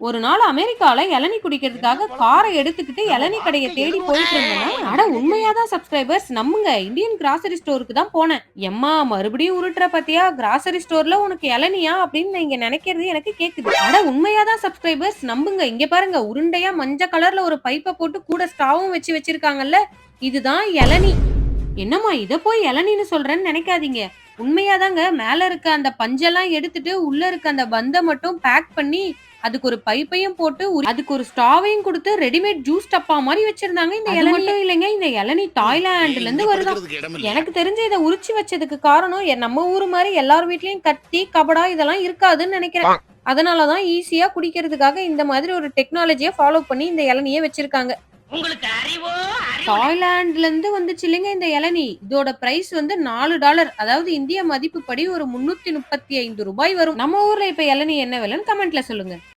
ஒரு நாள் அமெரிக்கால இளநீ குடிக்கிறதுக்காக காரை எடுத்துக்கிட்டு இளநீ கடைய தேடி போயிட்டு இருந்தேன்னா, அட உண்மையாதான் சப்ஸ்கிரைபர்ஸ் நம்புங்க, இந்தியன் கிராசரி ஸ்டோருக்கு தான் போனேன். எம்மா மறுபடியும் உருட்டுற பத்தியா, கிராசரி ஸ்டோர்ல உனக்கு இளநியா அப்படின்னு நீங்க நினைக்கிறது எனக்கு கேக்குது. அட உண்மையாதான் சப்ஸ்கிரைபர்ஸ் நம்புங்க, இங்க பாருங்க, உருண்டையா மஞ்ச கலர்ல ஒரு பைப்பை போட்டு கூட ஸ்ட்ராவும் வச்சு வச்சிருக்காங்கல்ல, இதுதான் இளநீ. என்னம்மா இத போய் இளநீன்னு சொல்றேன்னு நினைக்காதீங்க. உண்மையாதாங்க, மேல இருக்க அந்த பஞ்செல்லாம் எடுத்துட்டு உள்ள இருக்க அந்த பந்த மட்டும் பேக் பண்ணி அதுக்கு ஒரு பைப்பையும் போட்டு அதுக்கு ஒரு ஸ்ட்ராவையும் கொடுத்து ரெடிமேட் ஜூஸ் டப்பா மாதிரி வச்சிருந்தாங்க. இந்த இளநீ மட்டும் இல்லைங்க, இந்த இளநீ தாய்லாந்துல இருந்து வருதாம். எனக்கு தெரிஞ்சு இதை உரிச்சு வச்சதுக்கு காரணம் நம்ம ஊரு மாதிரி எல்லார் வீட்லயும் கத்தி கபடா இதெல்லாம் இருக்காதுன்னு நினைக்கிறேன். அதனாலதான் ஈஸியா குடிக்கிறதுக்காக இந்த மாதிரி ஒரு டெக்னாலஜியை ஃபாலோ பண்ணி இந்த இளநியை வச்சிருக்காங்க. உங்களுக்கு அறிவோ தாய்லாந்துல இருந்து வந்துச்சு இல்லைங்க இந்த இளநீ. இதோட பிரைஸ் வந்து $4, அதாவது இந்திய மதிப்புப்படி ஒரு 335 ரூபாய் வரும். நம்ம ஊர்ல இப்ப இளநீ என்ன விலைன்னு கமெண்ட்ல சொல்லுங்க.